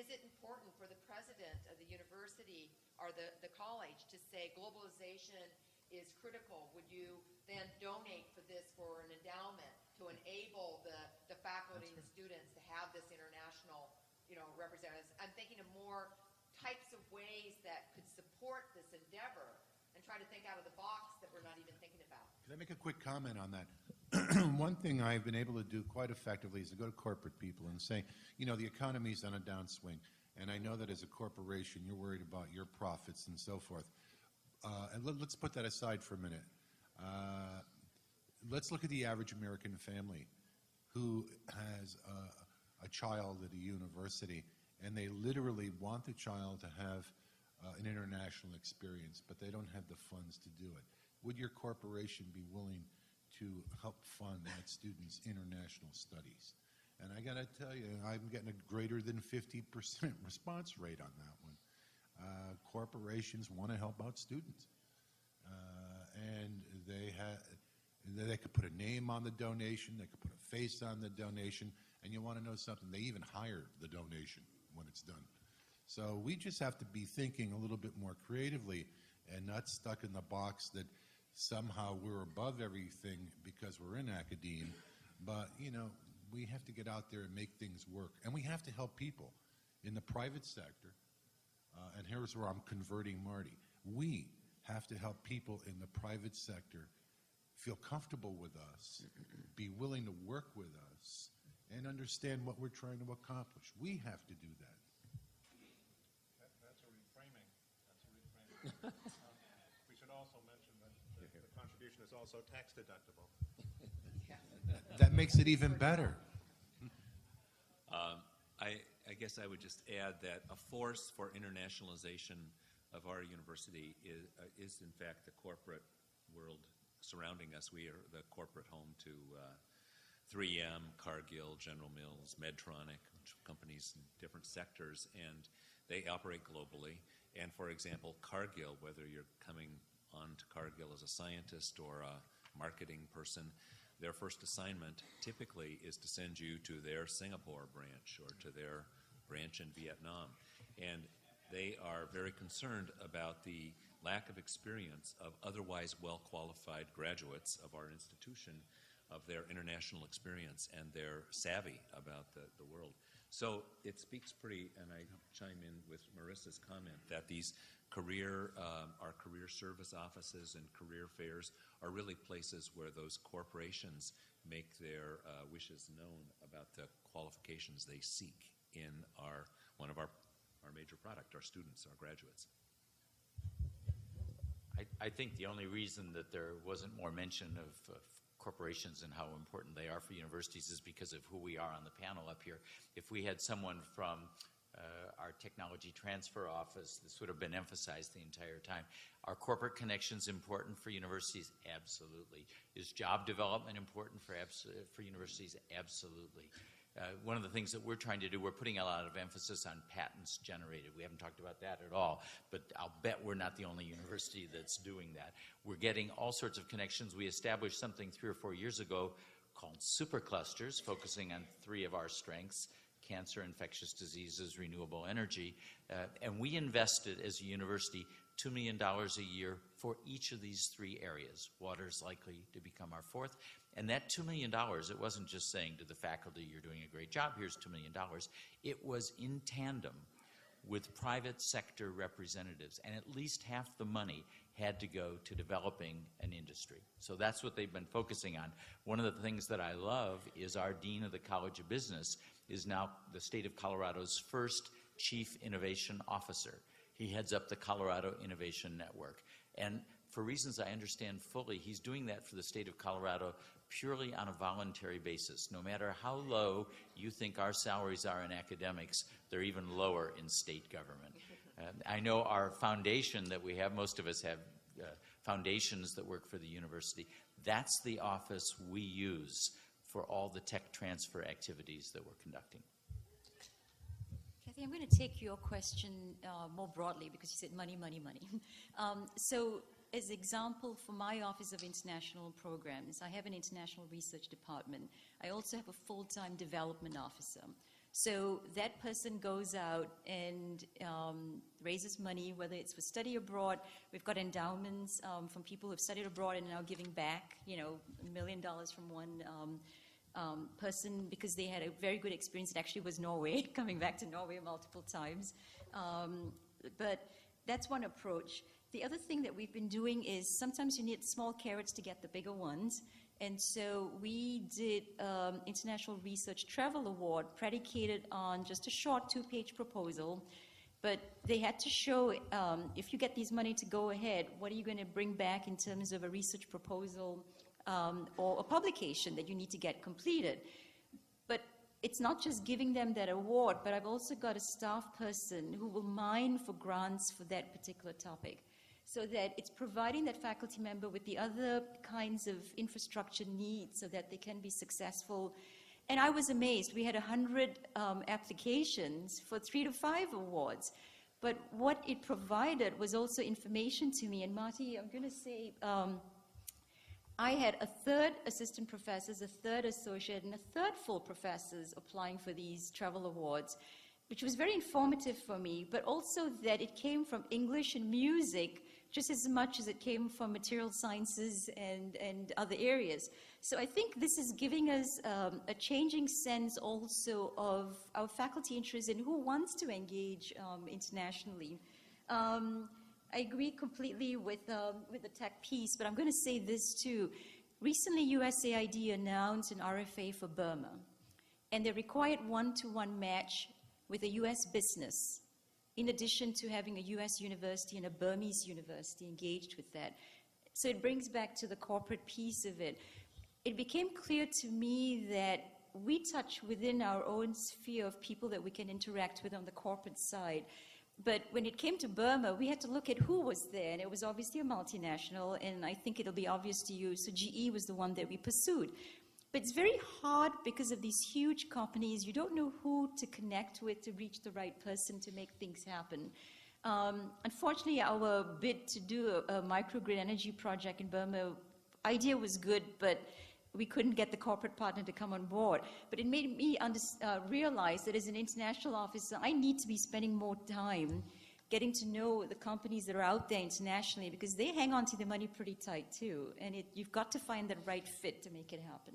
is it important for the president of the university or the college to say globalization is critical? Would you then donate for this for an endowment to enable the faculty and the students to have this international, representatives? I'm thinking of more types of ways that could support this endeavor and try to think out of the box that we're not even thinking about. Can I make a quick comment on that? One thing I've been able to do quite effectively is to go to corporate people and say, the economy's on a downswing, and I know that as a corporation you're worried about your profits and so forth. And let's put that aside for a minute. Let's look at the average American family who has a child at a university, and they literally want the child to have an international experience, but they don't have the funds to do it. Would your corporation be willing to help fund that student's international studies? And I got to tell you, I'm getting a greater than 50% response rate on that one. Corporations want to help out students, and they could put a name on the donation, they could put a face on the donation, and you want to know something, they even hire the donation when it's done. So we just have to be thinking a little bit more creatively and not stuck in the box that somehow we're above everything because we're in academia. But, we have to get out there and make things work. And we have to help people in the private sector. And here's where I'm converting Marty. We have to help people in the private sector feel comfortable with us, be willing to work with us, and understand what we're trying to accomplish. We have to do that. That's a reframing. We should also mention that the contribution is also tax deductible. That makes it even better. I guess I would just add that a force for internationalization of our university is in fact the corporate world surrounding us. We are the corporate home to 3M, Cargill, General Mills, Medtronic, companies in different sectors, and they operate globally. And for example, Cargill, whether you're coming on to Cargill as a scientist or a marketing person, their first assignment typically is to send you to their Singapore branch or to their branch in Vietnam. And they are very concerned about the lack of experience of otherwise well-qualified graduates of our institution, of their international experience and their savvy about the world. So it speaks pretty, and I chime in with Marissa's comment, that these our career service offices and career fairs are really places where those corporations make their wishes known about the qualifications they seek in one of our major product, our students, our graduates. I think the only reason that there wasn't more mention of corporations and how important they are for universities is because of who we are on the panel up here. If we had someone from our technology transfer office, this would have been emphasized the entire time. Are corporate connections important for universities? Absolutely. Is job development important for universities? Absolutely. One of the things that we're trying to do, we're putting a lot of emphasis on patents generated. We haven't talked about that at all, but I'll bet we're not the only university that's doing that. We're getting all sorts of connections. We established something 3 or 4 years ago called superclusters, focusing on 3 of our strengths: cancer, infectious diseases, renewable energy. And we invested as a university $2 million a year for each of these 3 areas. Water is likely to become our 4th. And that $2 million, it wasn't just saying to the faculty, you're doing a great job, here's $2 million. It was in tandem with private sector representatives, and at least half the money had to go to developing an industry. So that's what they've been focusing on. One of the things that I love is our Dean of the College of Business is now the state of Colorado's first Chief Innovation Officer. He heads up the Colorado Innovation Network. And for reasons I understand fully, he's doing that for the state of Colorado purely on a voluntary basis. No matter how low you think our salaries are in academics, they're even lower in state government. I know our foundation that we have, most of us have foundations that work for the university. That's the office we use for all the tech transfer activities that we're conducting. Kathy, I'm going to take your question more broadly because you said money, money, money. So as example, for my Office of International Programs, I have an international research department. I also have a full-time development officer. So that person goes out and raises money, whether it's for study abroad. We've got endowments from people who've studied abroad and now giving back, $1 million from one person because they had a very good experience. It actually was Norway, coming back to Norway multiple times. But that's one approach. The other thing that we've been doing is sometimes you need small carrots to get the bigger ones. And so we did International Research Travel Award predicated on just a short 2-page proposal. But they had to show, if you get these money to go ahead, what are you going to bring back in terms of a research proposal or a publication that you need to get completed. But it's not just giving them that award, but I've also got a staff person who will mine for grants for that particular topic, so that it's providing that faculty member with the other kinds of infrastructure needs so that they can be successful. And I was amazed. We had 100 applications for 3 to 5 awards. But what it provided was also information to me. And Marty, I'm going to say, I had a third assistant professors, a third associate, and a third full professors applying for these travel awards, which was very informative for me, but also that it came from English and music just as much as it came from material sciences and other areas. So I think this is giving us a changing sense also of our faculty interest in who wants to engage internationally. I agree completely with the tech piece, but I'm going to say this too. Recently, USAID announced an RFA for Burma, and they required one-to-one match with a U.S. business, in addition to having a U.S. university and a Burmese university engaged with that. So it brings back to the corporate piece of it. It became clear to me that we touch within our own sphere of people that we can interact with on the corporate side. But when it came to Burma, we had to look at who was there, and it was obviously a multinational, and I think it'll be obvious to you, so GE was the one that we pursued. But it's very hard because of these huge companies. You don't know who to connect with to reach the right person to make things happen. Unfortunately, our bid to do a microgrid energy project in Burma, idea was good, but we couldn't get the corporate partner to come on board. But it made me realize that as an international officer, I need to be spending more time getting to know the companies that are out there internationally, because they hang on to the money pretty tight too. And you've got to find the right fit to make it happen.